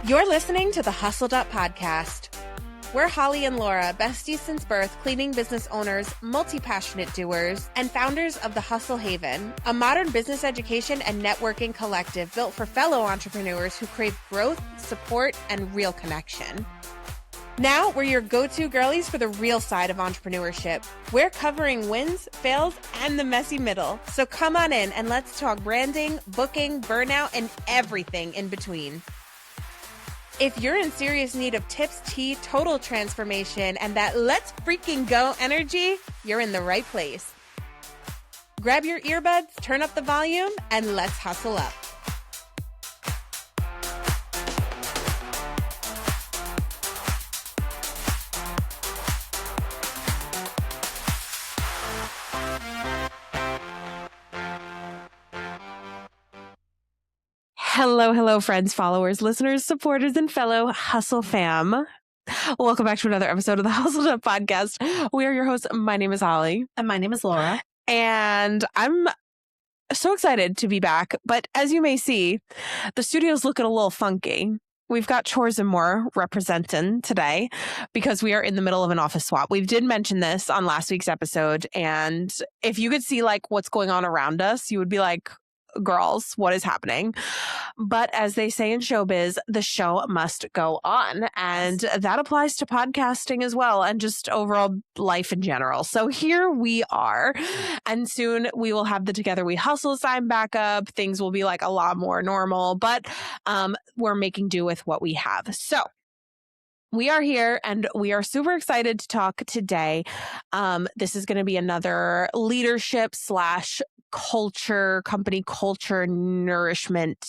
You're listening to the Hustled Up Podcast. We're Holly and Laura, besties since birth, cleaning business owners, multi-passionate doers, and founders of the Hustle Haven, a modern business education and networking collective built for fellow entrepreneurs who crave growth, support, and real connection. Now, we're your go-to girlies for the real side of entrepreneurship. We're covering wins, fails, and the messy middle. So come on in and let's talk branding, booking, burnout, and everything in between. If you're in serious need of tips, tea, total transformation, and that let's freaking go energy, you're in the right place. Grab your earbuds, turn up the volume, and let's hustle up. Hello, friends, followers, listeners, supporters, and fellow Hustle fam. Welcome back to another episode of the Hustled Up Podcast. We are your hosts. My name is Holly. And my name is Laura. And I'm so excited to be back. But as you may see, the studio's looking a little funky. We've got Chores and More representing today because we are in the middle of an office swap. We did mention this on last week's episode. And if you could see like what's going on around us, you would be like, girls, what is happening? But as they say in showbiz, the show must go on. And that applies to podcasting as well and just overall life in general. So here we are. And soon we will have the Together We Hustle sign back up. Things will be like a lot more normal, but we're making do with what we have. So we are here and we are super excited to talk today. This is going to be another leadership / culture, company culture, nourishment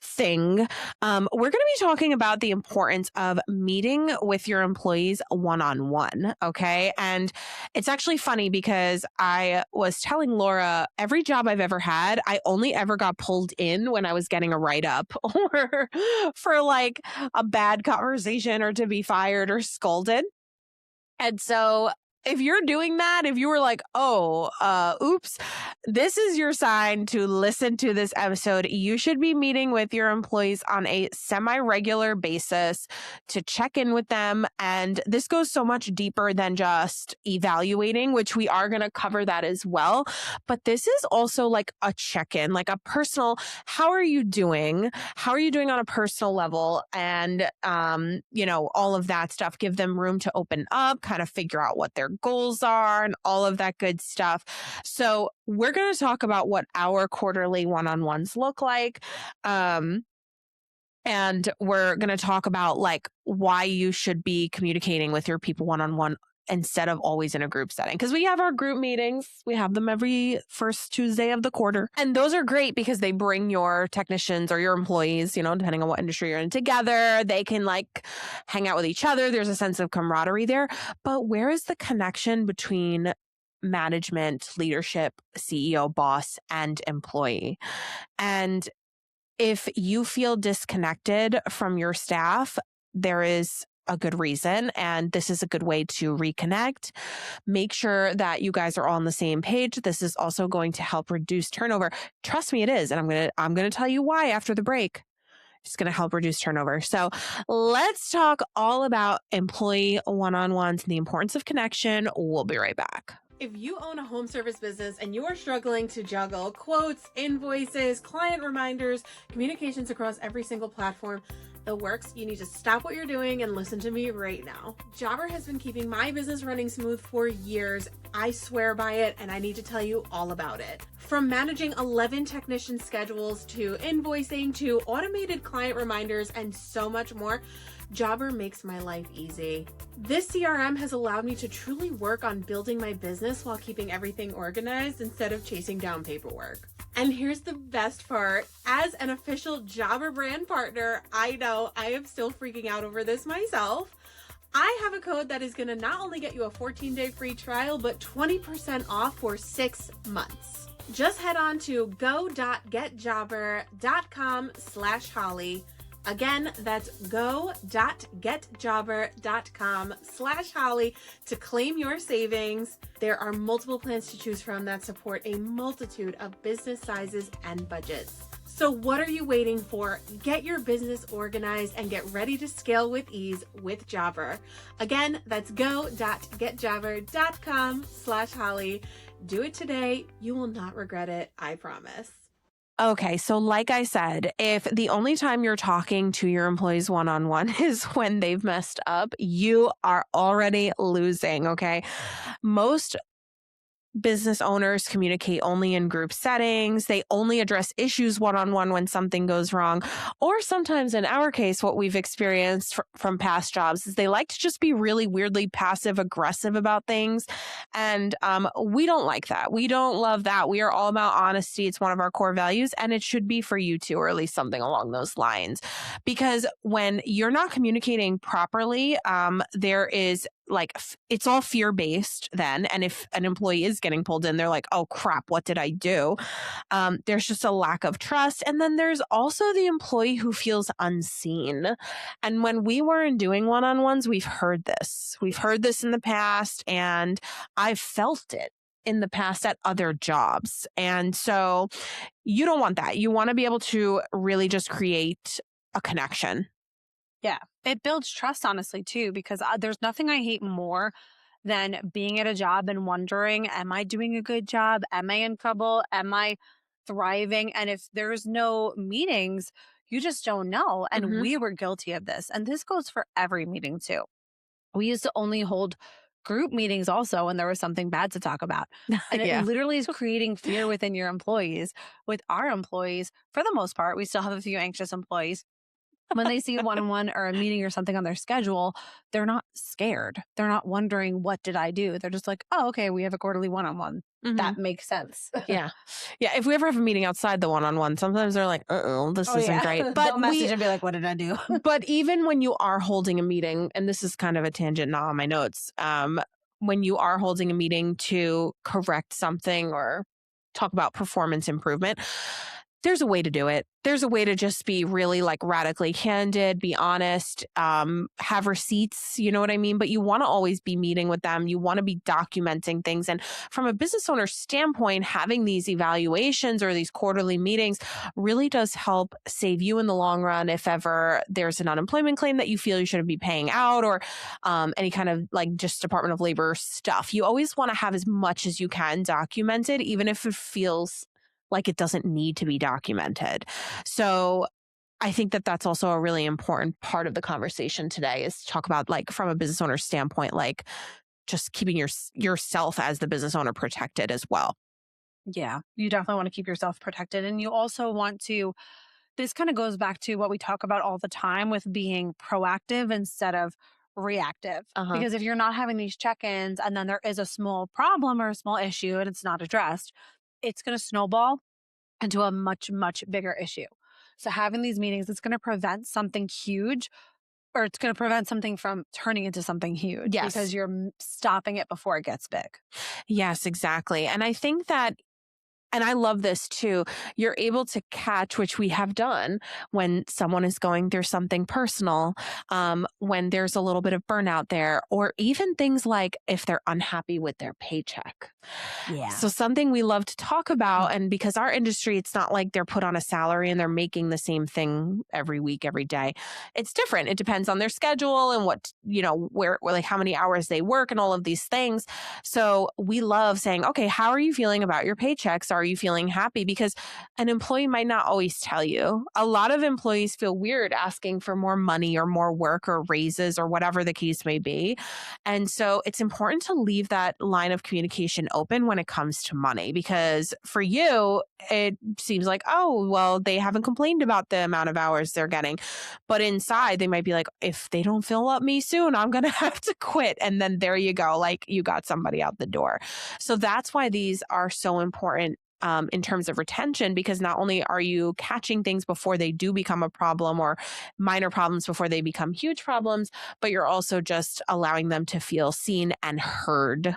thing. We're going to be talking about the importance of meeting with your employees one-on-one. Okay. And it's actually funny because I was telling Laura, every job I've ever had, I only ever got pulled in when I was getting a write-up or for like a bad conversation or to be fired or scolded. And so if you're doing that, if you were like, oops, this is your sign to listen to this episode. You should be meeting with your employees on a semi-regular basis to check in with them. And this goes so much deeper than just evaluating, which we are going to cover that as well. But this is also like a check-in, like a personal, how are you doing? How are you doing on a personal level? And, all of that stuff, give them room to open up, kind of figure out what their goals are and all of that good stuff. So we're going to talk about what our quarterly one-on-ones look like. And we're going to talk about like why you should be communicating with your people one-on-one instead of always in a group setting. Because we have our group meetings. We have them every first Tuesday of the quarter. And those are great because they bring your technicians or your employees, depending on what industry you're in, together. They can like hang out with each other. There's a sense of camaraderie there. But where is the connection between management, leadership, CEO, boss, and employee? And if you feel disconnected from your staff, there is a good reason. And this is a good way to reconnect. Make sure that you guys are all on the same page. This is also going to help reduce turnover. Trust me, it is. And I'm going to tell you why after the break. It's going to help reduce turnover. So let's talk all about employee one-on-ones and the importance of connection. We'll be right back. If you own a home service business and you are struggling to juggle quotes, invoices, client reminders, communications across every single platform, the works, you need to stop what you're doing and listen to me right now. Jobber has been keeping my business running smooth for years. I swear by it, and I need to tell you all about it. From managing 11 technician schedules to invoicing to automated client reminders and so much more, Jobber makes my life easy. This CRM has allowed me to truly work on building my business while keeping everything organized instead of chasing down paperwork. And here's the best part. As an official Jobber brand partner, I know I am still freaking out over this myself. I have a code that is going to not only get you a 14-day free trial, but 20% off for 6 months. Just head on to go.getjobber.com/Holly. Again, that's go.getjobber.com/Holly to claim your savings. There are multiple plans to choose from that support a multitude of business sizes and budgets. So what are you waiting for? Get your business organized and get ready to scale with ease with Jobber. Again, that's go.getjobber.com/Holly. Do it today. You will not regret it. I promise. Okay, so like I said, if the only time you're talking to your employees one-on-one is when they've messed up, you are already losing, okay? Most business owners communicate only in group settings. They only address issues one-on-one when something goes wrong. Or sometimes in our case, what we've experienced from past jobs is they like to just be really weirdly passive aggressive about things. And we don't like that. We don't love that. We are all about honesty. It's one of our core values, and it should be for you too, or at least something along those lines. Because when you're not communicating properly, there is it's all fear-based then. And if an employee is getting pulled in, they're like, oh crap, what did I do? There's just a lack of trust. And then there's also the employee who feels unseen. And when we weren't doing one-on-ones, we've heard this. We've heard this in the past, and I've felt it in the past at other jobs. And so you don't want that. You want to be able to really just create a connection. Yeah, it builds trust, honestly, too, because there's nothing I hate more than being at a job and wondering, am I doing a good job? Am I in trouble? Am I thriving? And if there's no meetings, you just don't know. And we were guilty of this. And this goes for every meeting, too. We used to only hold group meetings also when there was something bad to talk about. And it literally is creating fear within your employees. With our employees, for the most part, we still have a few anxious employees. When they see a one-on-one or a meeting or something on their schedule, they're not scared. They're not wondering, what did I do? They're just like, oh, okay, we have a quarterly one-on-one. That makes sense. Yeah. If we ever have a meeting outside the one-on-one, sometimes they're like, this isn't great. But they'll message and be like, what did I do? But even when you are holding a meeting, and this is kind of a tangent not on my notes, when you are holding a meeting to correct something or talk about performance improvement, there's a way to do it. There's a way to just be really radically candid, be honest, have receipts, you know what I mean? But you want to always be meeting with them. You want to be documenting things. And from a business owner standpoint, having these evaluations or these quarterly meetings really does help save you in the long run if ever there's an unemployment claim that you feel you shouldn't be paying out, or any kind of just Department of Labor stuff. You always want to have as much as you can documented, even if it feels like it doesn't need to be documented. So I think that that's also a really important part of the conversation today, is talk about from a business owner standpoint, just keeping yourself as the business owner protected as well. Yeah, you definitely want to keep yourself protected. And you also want to, this kind of goes back to what we talk about all the time with being proactive instead of reactive. Because if you're not having these check-ins and then there is a small problem or a small issue and it's not addressed, it's going to snowball into a much, much bigger issue. So having these meetings, it's going to prevent something huge, or it's going to prevent something from turning into something huge. Yes. Because you're stopping it before it gets big. Yes, exactly. And I think that, and I love this too, you're able to catch, which we have done, when someone is going through something personal, when there's a little bit of burnout there, or even things like if they're unhappy with their paycheck. Yeah. So something we love to talk about, and because our industry, it's not like they're put on a salary and they're making the same thing every week, every day. It's different. It depends on their schedule and what, where how many hours they work and all of these things. So we love saying, okay, how are you feeling about your paychecks? Are you feeling happy? Because an employee might not always tell you. A lot of employees feel weird asking for more money or more work or raises or whatever the case may be. And so it's important to leave that line of communication open when it comes to money, because for you, it seems like, oh, well, they haven't complained about the amount of hours they're getting. But inside, they might be like, if they don't fill up me soon, I'm going to have to quit. And then there you go. You got somebody out the door. So that's why these are so important in terms of retention, because not only are you catching things before they do become a problem, or minor problems before they become huge problems, but you're also just allowing them to feel seen and heard.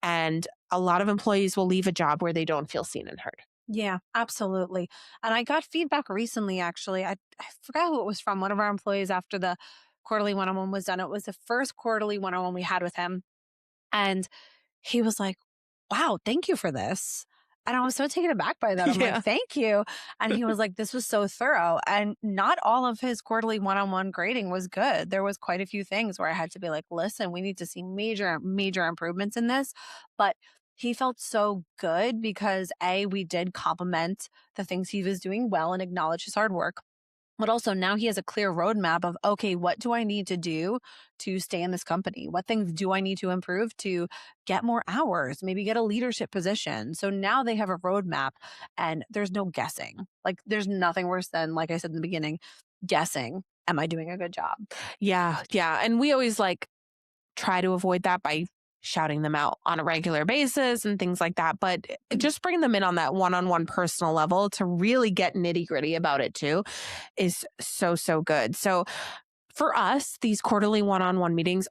And a lot of employees will leave a job where they don't feel seen and heard. Yeah, absolutely. And I got feedback recently, actually. I forgot who it was from, one of our employees, after the quarterly one-on-one was done. It was the first quarterly one-on-one we had with him. And he was like, wow, thank you for this. And I was so taken aback by that. I'm Yeah. like, thank you. And he was like, this was so thorough. And not all of his quarterly one-on-one grading was good. There was quite a few things where I had to be like, listen, we need to see major, major improvements in this. But he felt so good because we did compliment the things he was doing well and acknowledge his hard work. But also now he has a clear roadmap of, okay, what do I need to do to stay in this company? What things do I need to improve to get more hours, maybe get a leadership position? So now they have a roadmap and there's no guessing. Like there's nothing worse than, like I said in the beginning, guessing, am I doing a good job? Yeah. Yeah. And we always like try to avoid that by shouting them out on a regular basis and things like that. But just bringing them in on that one-on-one personal level to really get nitty-gritty about it too is so, so good. So for us, these quarterly one-on-one meetings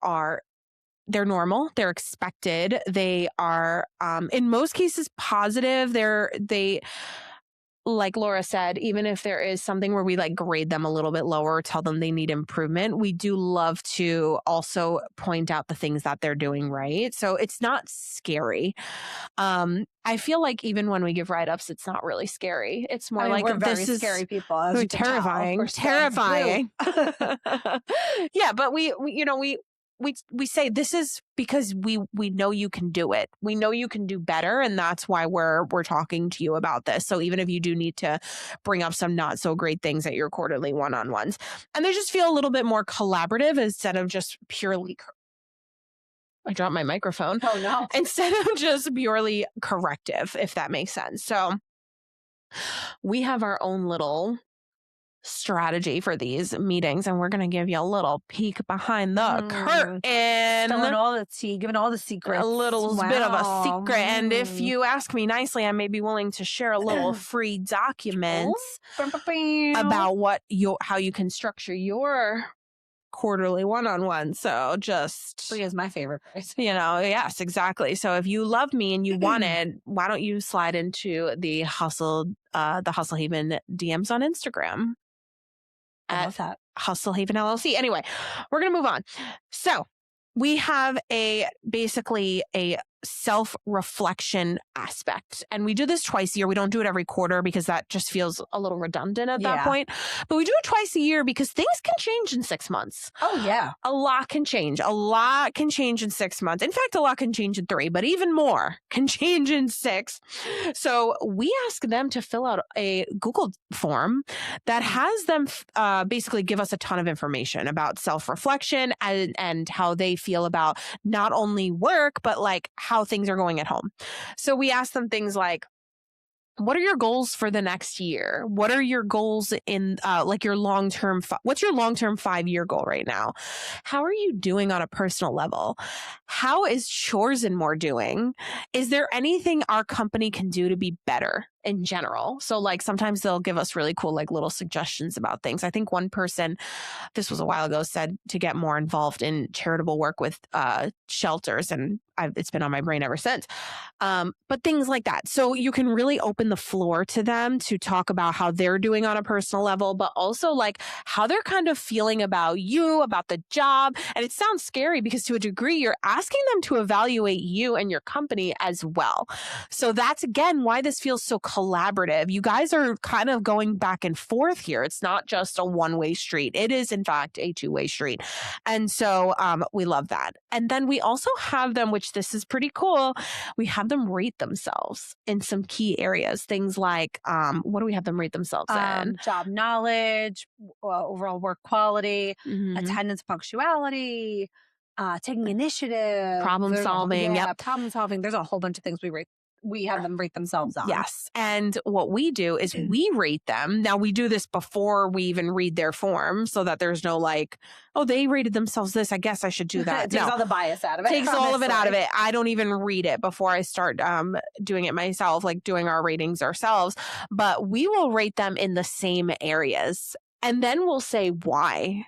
they're normal. They're expected. They are, in most cases, positive. They like Laura said, even if there is something where we like grade them a little bit lower, tell them they need improvement, we do love to also point out the things that they're doing right. So it's not scary. I feel like even when we give write-ups, it's not really scary. It's more like we're very this is scary people. As you can tell. terrifying, We're scared. terrifying. Yeah, but we say this is because we know you can do it. We know you can do better, and that's why we're talking to you about this. So even if you do need to bring up some not so great things at your quarterly one-on-ones, and they just feel a little bit more collaborative instead of just purely. I dropped my microphone. Oh no! Instead of just purely corrective, if that makes sense. So we have our own little strategy for these meetings, and we're going to give you a little peek behind the curtain. Spilling all the tea, giving all the secrets. A little bit of a secret. And if you ask me nicely, I may be willing to share a little free documents about how you can structure your quarterly one-on-one. So just free is my favorite price. Yes, exactly. So if you love me and you want it, why don't you slide into the Hustle Haven DMs on Instagram? I love that. Hustle Haven LLC. Anyway, we're going to move on. So we have basically a self-reflection aspect. And we do this twice a year. We don't do it every quarter because that just feels a little redundant at that point. But we do it twice a year because things can change in 6 months. Oh, yeah. A lot can change. A lot can change in 6 months. In fact, a lot can change in 3, but even more can change in 6. So we ask them to fill out a Google form that has them basically give us a ton of information about self-reflection and how they feel about not only work, but like how things are going at home. So we ask them things like, what are your goals for the next year? What are your goals in like your long-term? What's your long-term 5-year goal right now? How are you doing on a personal level? How is Chores and More doing? Is there anything our company can do to be better in general? So like sometimes they'll give us really cool like little suggestions about things. I think one person, this was a while ago, said to get more involved in charitable work with shelters, and it's been on my brain ever since. But things like that. So you can really open the floor to them to talk about how they're doing on a personal level, but also like how they're kind of feeling about you, about the job. And it sounds scary because to a degree, you're asking them to evaluate you and your company as well. So that's again why this feels so collaborative. You guys are kind of going back and forth here. It's not just a one-way street. It is in fact a two-way street. And so we love that. And then we also have them, which this is pretty cool, we have them rate themselves in some key areas. Things like, what do we have them rate themselves in? Job knowledge, overall work quality, attendance, punctuality, taking initiative, problem solving. Problem solving. There's a whole bunch of things we have them rate themselves on. Yes. And what we do is we rate them. Now, we do this before we even read their form so that there's no like, oh, they rated themselves this, I guess I should do that. It takes all the bias out of it. Takes all of it out of it. I don't even read it before I start doing it myself, like doing our ratings ourselves. But we will rate them in the same areas. And then we'll say why.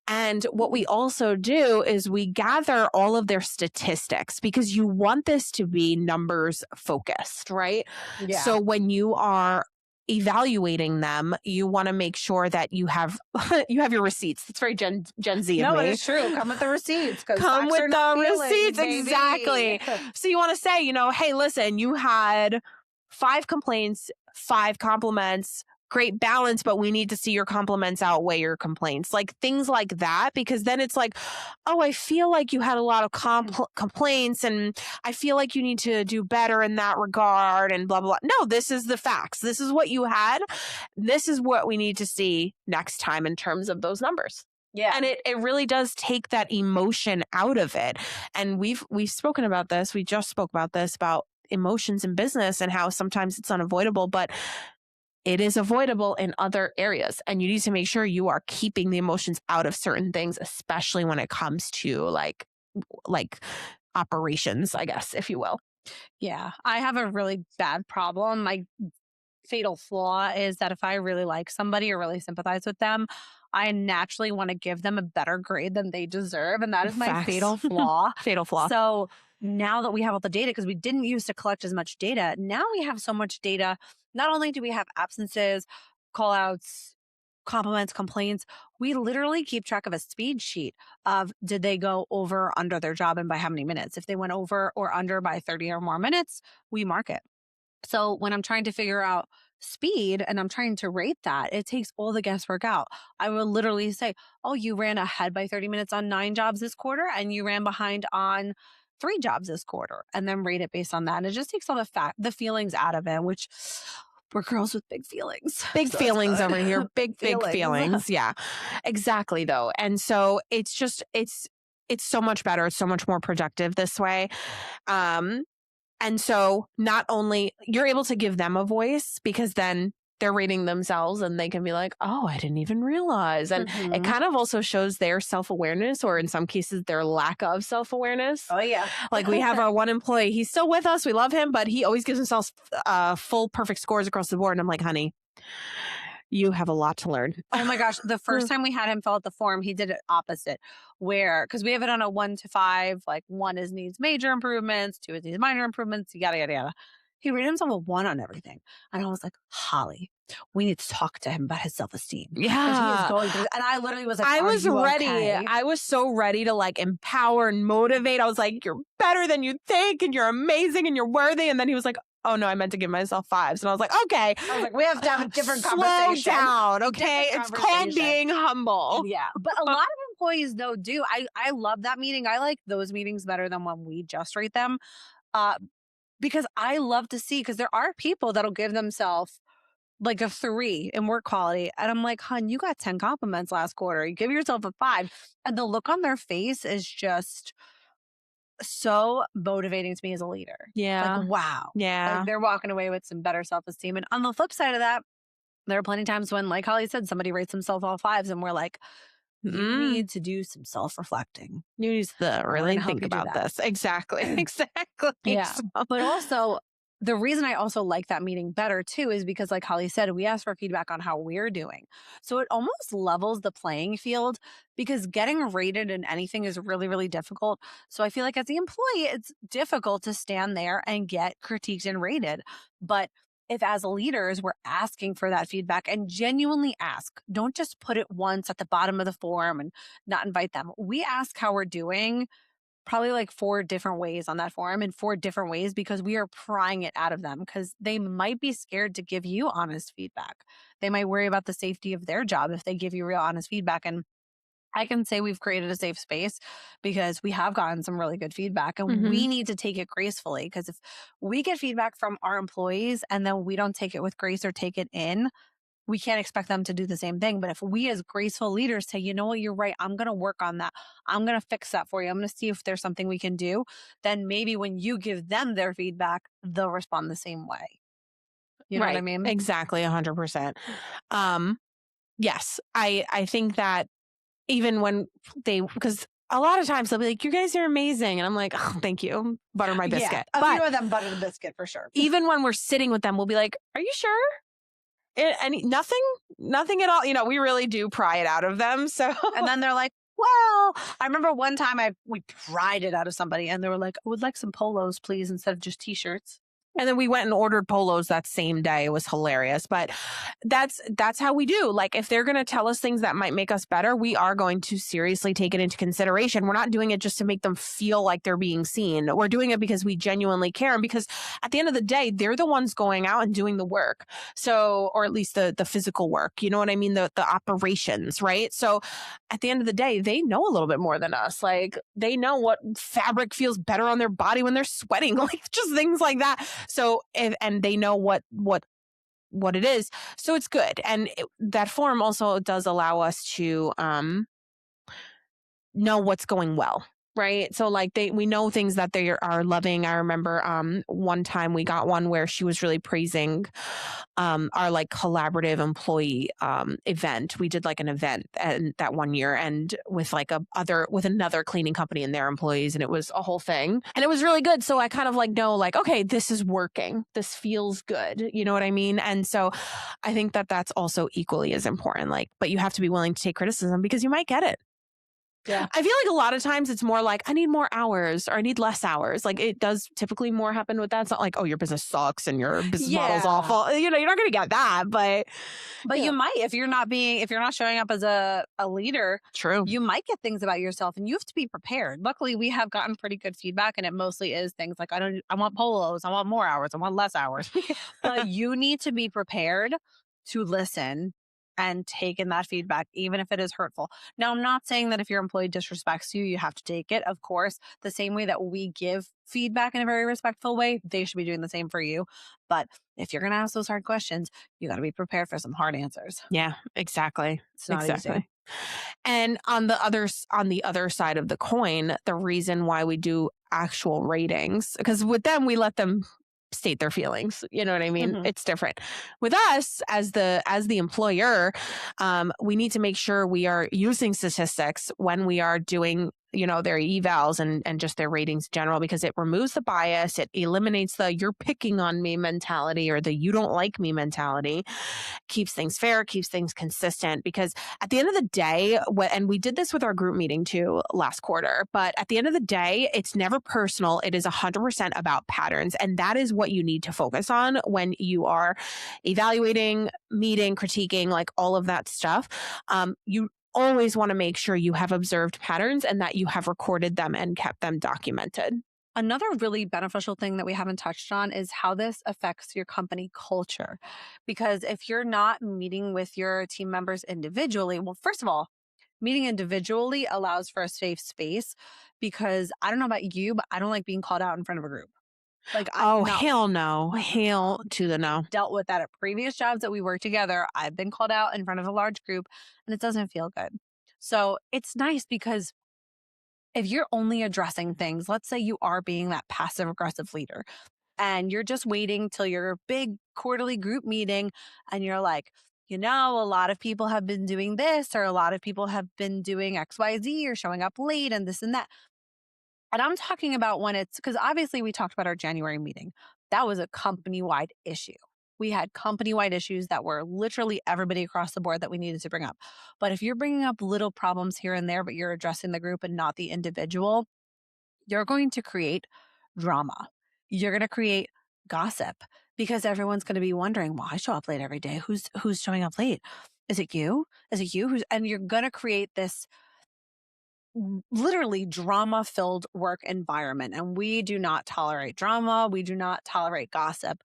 And what we also do is we gather all of their statistics because you want this to be numbers focused, right? Yeah. So when you are evaluating them, you want to make sure that you have your receipts. That's very Gen Z of me. No, it's true. Come with the receipts. Come with the receipts. Baby. Exactly. So you want to say, hey, listen, you had 5 complaints, 5 compliments, great balance, but we need to see your compliments outweigh your complaints. Like things like that, because then it's like, oh, I feel like you had a lot of complaints and I feel like you need to do better in that regard and blah, blah, blah. No, this is the facts. This is what you had. This is what we need to see next time in terms of those numbers. Yeah. And it really does take that emotion out of it. And we've spoken about this. We just spoke about this, about emotions in business and how sometimes it's unavoidable, but it is avoidable in other areas. And you need to make sure you are keeping the emotions out of certain things, especially when it comes to like operations, I guess, if you will. Yeah. I have a really bad problem. My fatal flaw is that if I really like somebody or really sympathize with them, I naturally want to give them a better grade than they deserve. And that is my Facts. fatal flaw. Fatal flaw. So now that we have all the data, because we didn't used to collect as much data, now we have so much data. Not only do we have absences, call outs, compliments, complaints, we literally keep track of a speed sheet of did they go over or under their job and by how many minutes. If they went over or under by 30 or more minutes, we mark it. So when I'm trying to figure out speed and I'm trying to rate that, it takes all the guesswork out. I will literally say, oh, you ran ahead by 30 minutes on 9 jobs this quarter and you ran behind on 3 jobs this quarter, and then rate it based on that. And it just takes all the feelings out of it, which we're girls with big feelings. Big So feelings it's over good. here. Big feelings. Yeah, exactly though. And so it's just, it's so much better. It's so much more productive this way. And so not only you're able to give them a voice, because then they're rating themselves and they can be like, oh, I didn't even realize. And it kind of also shows their self-awareness, or in some cases their lack of self-awareness. Oh yeah. Like we have one employee, he's still with us. We love him, but he always gives himself full perfect scores across the board. And I'm like, honey, you have a lot to learn. Oh my gosh. The first time we had him fill out the form, he did it opposite, where, because we have it on a 1 to 5, like 1 is needs major improvements, 2 is needs minor improvements, yada, yada, yada. He rated himself a 1 on everything. And I was like, Holly, we need to talk to him about his self-esteem. Yeah. He is going through, and I literally was like, I are was you ready. okay? I was so ready to like empower and motivate. I was like, you're better than you think and you're amazing and you're worthy. And then he was like, oh no, I meant to give myself 5s. And I was like, okay. I was like, we have to have a different Slow conversation. down, okay? Different It's called conversation. being humble. Yeah. But a lot of employees though do. I love that meeting. I like those meetings better than when we just rate them. Because I love to see, because there are people that'll give themselves like a 3 in work quality. And I'm like, hun, you got 10 compliments last quarter. You give yourself a 5. And the look on their face is just so motivating to me as a leader. Yeah. Like, wow. Yeah. Like, they're walking away with some better self-esteem. And on the flip side of that, there are plenty of times when, like Holly said, somebody rates themselves all 5s and we're like, you need to do some self-reflecting. You need to really gonna help think you do about that. this. Exactly. Exactly. Yeah. So- But also, the reason I also like that meeting better too is because, like Holly said, we ask for feedback on how we're doing. So it almost levels the playing field, because getting rated in anything is really, really difficult. So I feel like as the employee, it's difficult to stand there and get critiqued and rated. But if as leaders, we're asking for that feedback and genuinely ask, don't just put it once at the bottom of the form and not invite them. We ask how we're doing probably like 4 different ways on that forum, in 4 different ways, because we are prying it out of them, because they might be scared to give you honest feedback. They might worry about the safety of their job if they give you real honest feedback. And I can say we've created a safe space because we have gotten some really good feedback, and we need to take it gracefully, because if we get feedback from our employees and then we don't take it with grace or take it in, we can't expect them to do the same thing. But if we as graceful leaders say, you know what, you're right, I'm going to work on that. I'm going to fix that for you. I'm going to see if there's something we can do. Then maybe when you give them their feedback, they'll respond the same way. You know what I mean? Exactly. 100%. Yes. I think that even when because a lot of times they'll be like, you guys are amazing. And I'm like, oh, thank you. Butter my biscuit. Yeah, a But few of them butter the biscuit for sure. even when we're sitting with them, we'll be like, are you sure? Nothing at all. You know, we really do pry it out of them. So And then they're like, well, I remember one time we pried it out of somebody and they were like, I would like some polos, please, instead of just t-shirts. And then we went and ordered polos that same day. It was hilarious. But that's how we do. Like, if they're going to tell us things that might make us better, we are going to seriously take it into consideration. We're not doing it just to make them feel like they're being seen. We're doing it because we genuinely care. And because at the end of the day, they're the ones going out and doing the work. So, or at least the physical work, you know what I mean? The operations, right? So at the end of the day, they know a little bit more than us. Like, they know what fabric feels better on their body when they're sweating, like just things like that. So, and they know what it is. So it's good. And that form also does allow us to know what's going well. Right. So like we know things that they are loving. I remember one time we got one where she was really praising our like collaborative employee event. We did like an event and that one year and with like with another cleaning company and their employees, and it was a whole thing. And it was really good. So I kind of like know like, okay, this is working. This feels good. You know what I mean? And so I think that that's also equally as important. Like, but you have to be willing to take criticism because you might get it. Yeah. I feel like a lot of times it's more like, I need more hours or I need less hours. Like, it does typically more happen with that. It's not like, oh, your business sucks and your business model's awful. You know, you're not going to get that, but you might, if you're not showing up as a leader, true, you might get things about yourself and you have to be prepared. Luckily, we have gotten pretty good feedback and it mostly is things like, I want polos, I want more hours, I want less hours. But you need to be prepared to listen and take in that feedback, even if it is hurtful. Now, I'm not saying that if your employee disrespects you, you have to take it. Of course, the same way that we give feedback in a very respectful way, they should be doing the same for you. But if you're going to ask those hard questions, you got to be prepared for some hard answers. Yeah, exactly. It's not easy. And on the other side of the coin, the reason why we do actual ratings, because with them, we let them state their feelings. You know what I mean? Mm-hmm. It's different. With us as the employer, we need to make sure we are using statistics when we are doing, you know, their evals and just their ratings in general, because it removes the bias. It eliminates the you're picking on me mentality or the you don't like me mentality, keeps things fair, keeps things consistent. Because at the end of the day, and we did this with our group meeting too last quarter, but at the end of the day, it's never personal. It is 100% about patterns. And that is what you need to focus on when you are evaluating, meeting, critiquing, like all of that stuff. You always want to make sure you have observed patterns and that you have recorded them and kept them documented. Another really beneficial thing that we haven't touched on is how this affects your company culture. Because if you're not meeting with your team members individually, well, first of all, meeting individually allows for a safe space, because I don't know about you, but I don't like being called out in front of a group. Like, hell no. Hell to the no. Dealt with that at previous jobs that we worked together. I've been called out in front of a large group and it doesn't feel good. So it's nice because if you're only addressing things, let's say you are being that passive aggressive leader and you're just waiting till your big quarterly group meeting and you're like, you know, a lot of people have been doing this, or a lot of people have been doing XYZ or showing up late and this and that. And I'm talking about when it's, because obviously we talked about our January meeting. That was a company-wide issue. We had company-wide issues that were literally everybody across the board that we needed to bring up. But if you're bringing up little problems here and there, but you're addressing the group and not the individual, you're going to create drama. You're going to create gossip, because everyone's going to be wondering, well, I show up late every day. Who's showing up late? Is it you? Is it you? And you're going to create this literally drama-filled work environment. And we do not tolerate drama. We do not tolerate gossip.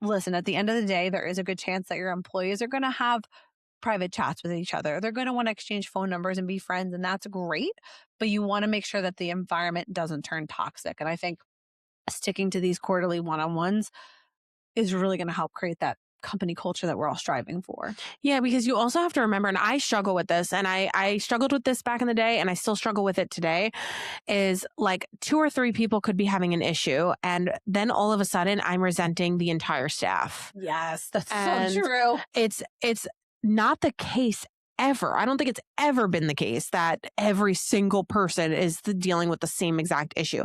Listen, at the end of the day, there is a good chance that your employees are going to have private chats with each other. They're going to want to exchange phone numbers and be friends, and that's great. But you want to make sure that the environment doesn't turn toxic. And I think sticking to these quarterly one-on-ones is really going to help create that company culture that we're all striving for. Yeah, because you also have to remember, and I struggle with this, and I struggled with this back in the day, and I still struggle with it today, is like 2 or 3 people could be having an issue, and then all of a sudden I'm resenting the entire staff. Yes, that's so true. It's not the case ever. I don't think it's ever been the case that every single person is dealing with the same exact issue.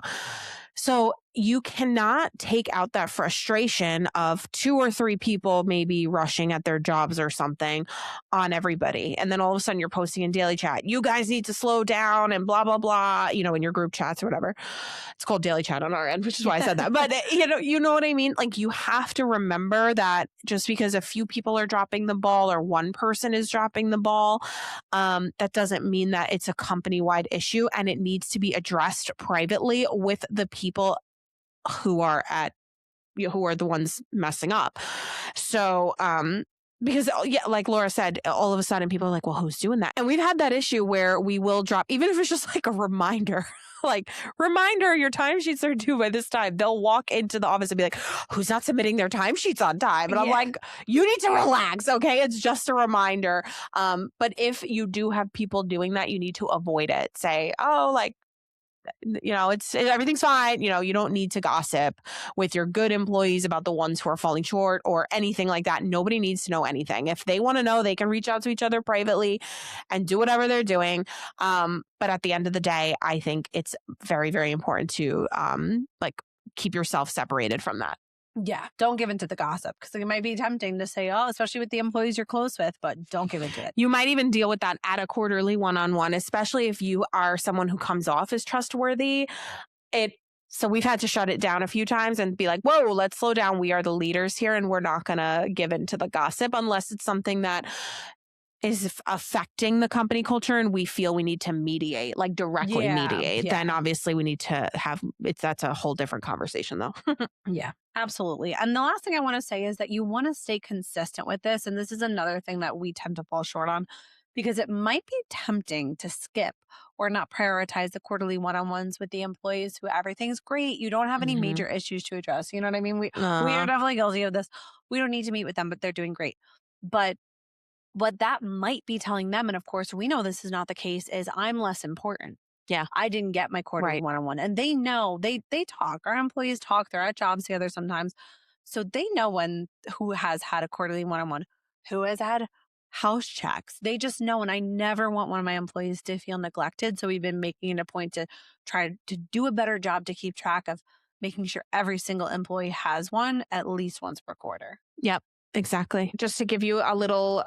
So you cannot take out that frustration of 2 or 3 people maybe rushing at their jobs or something on everybody. And then all of a sudden you're posting in daily chat, you guys need to slow down and blah, blah, blah, in your group chats or whatever. It's called daily chat on our end, which is why I said that. But you know what I mean? Like, you have to remember that just because a few people are dropping the ball or one person is dropping the ball, that doesn't mean that it's a company-wide issue, and it needs to be addressed privately with the people who are the ones messing up. So, because like Laura said, all of a sudden people are like, well, who's doing that? And we've had that issue where we will drop, even if it's just like a reminder, like, reminder, your timesheets are due by this time. They'll walk into the office and be like, who's not submitting their timesheets on time? And I'm like, you need to relax. Okay. It's just a reminder. But if you do have people doing that, you need to avoid it. Say, oh, like, everything's fine. You don't need to gossip with your good employees about the ones who are falling short or anything like that. Nobody needs to know anything. If they want to know, they can reach out to each other privately and do whatever they're doing. But at the end of the day, I think it's very, very important to keep yourself separated from that. Yeah, don't give into the gossip, because it might be tempting to say, oh, especially with the employees you're close with, but don't give into it. You might even deal with that at a quarterly one-on-one, especially if you are someone who comes off as trustworthy. So we've had to shut it down a few times and be like, whoa, let's slow down. We are the leaders here, and we're not going to give into the gossip unless it's something that is affecting the company culture and we feel we need to mediate, like directly mediate. Then obviously we need to that's a whole different conversation though. Yeah, absolutely. And the last thing I want to say is that you want to stay consistent with this. And this is another thing that we tend to fall short on, because it might be tempting to skip or not prioritize the quarterly one-on-ones with the employees who everything's great. You don't have any major issues to address. You know what I mean? We are definitely guilty of this. We don't need to meet with them, but they're doing great. But what that might be telling them, and of course we know this is not the case, is I'm less important. Yeah. I didn't get my quarterly one-on-one. And they know, they talk. Our employees talk. They're at jobs together sometimes. So they know who has had a quarterly one-on-one, who has had house checks. They just know. And I never want one of my employees to feel neglected. So we've been making it a point to try to do a better job to keep track of making sure every single employee has one at least once per quarter. Yep. Exactly. Just to give you a little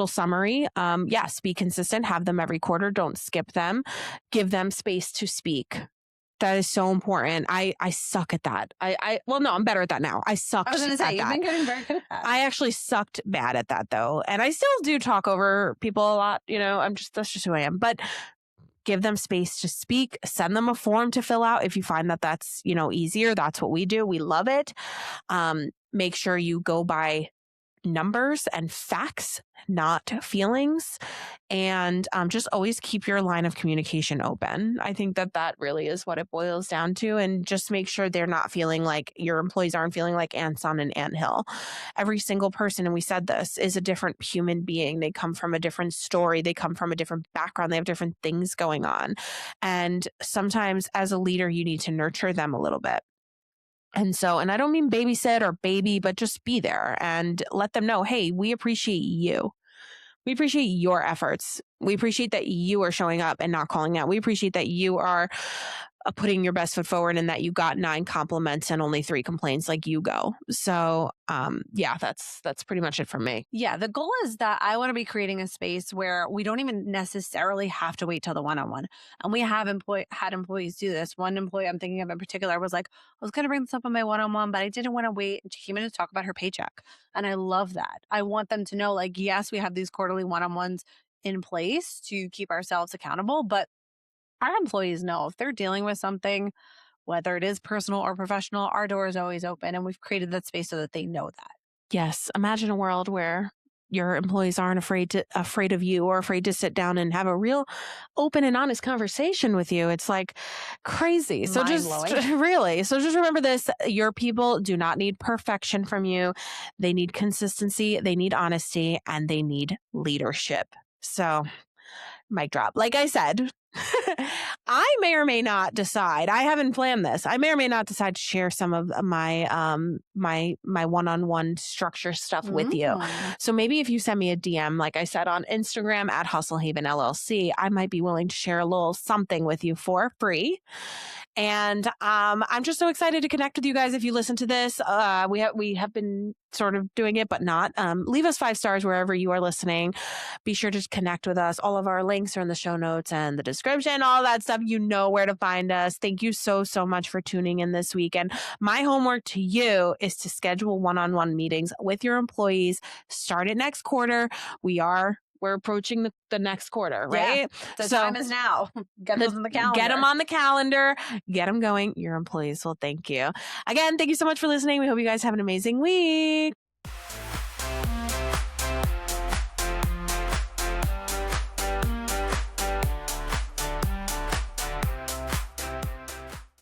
summary. Yes, be consistent, have them every quarter. Don't skip them. Give them space to speak. That is so important. I suck at that. Well, no, I'm better at that now. I was going to say, you've been getting very good at that. I actually sucked bad at that though. And I still do talk over people a lot. That's just who I am. But give them space to speak, send them a form to fill out. If you find that that's, easier, that's what we do. We love it. Make sure you go by numbers and facts, not feelings. And just always keep your line of communication open. I think that really is what it boils down to. And just make sure they're not feeling like your employees aren't feeling like ants on an anthill. Every single person, and we said this, is a different human being. They come from a different story. They come from a different background. They have different things going on. And sometimes as a leader, you need to nurture them a little bit. And I don't mean babysit or baby, but just be there and let them know, hey, we appreciate you. We appreciate your efforts. We appreciate that you are showing up and not calling out. We appreciate that you are putting your best foot forward and that you got 9 compliments and only 3 complaints, like you go. So that's pretty much it from me. Yeah. The goal is that I want to be creating a space where we don't even necessarily have to wait till the one-on-one. And we have had employees do this. One employee I'm thinking of in particular was like, I was going to bring this up on my one-on-one, but I didn't want to wait. And she came in to talk about her paycheck. And I love that. I want them to know, like, yes, we have these quarterly one-on-ones in place to keep ourselves accountable, but our employees know if they're dealing with something, whether it is personal or professional, our door is always open, and we've created that space so that they know that. Yes. Imagine a world where your employees aren't afraid of you or afraid to sit down and have a real open and honest conversation with you. It's like crazy. So just remember this. Your people do not need perfection from you. They need consistency, they need honesty, and they need leadership. So mic drop. Like I said, I may or may not decide. I haven't planned this. I may or may not decide to share some of my my one-on-one structure stuff with you. So maybe if you send me a DM, like I said, on Instagram at Hustlehaven LLC, I might be willing to share a little something with you for free. And I'm just so excited to connect with you guys. If you listen to this, we have been sort of doing it, but not. Leave us 5 stars wherever you are listening. Be sure to connect with us. All of our links are in the show notes and the description, all that stuff. You know where to find us. Thank you so much for tuning in this week. And my homework to you is to schedule one-on-one meetings with your employees. Start it next quarter. We're approaching the next quarter, right? Yeah, the time is now. Get those on the calendar. Get them on the calendar. Get them going. Your employees will thank you. Again, thank you so much for listening. We hope you guys have an amazing week.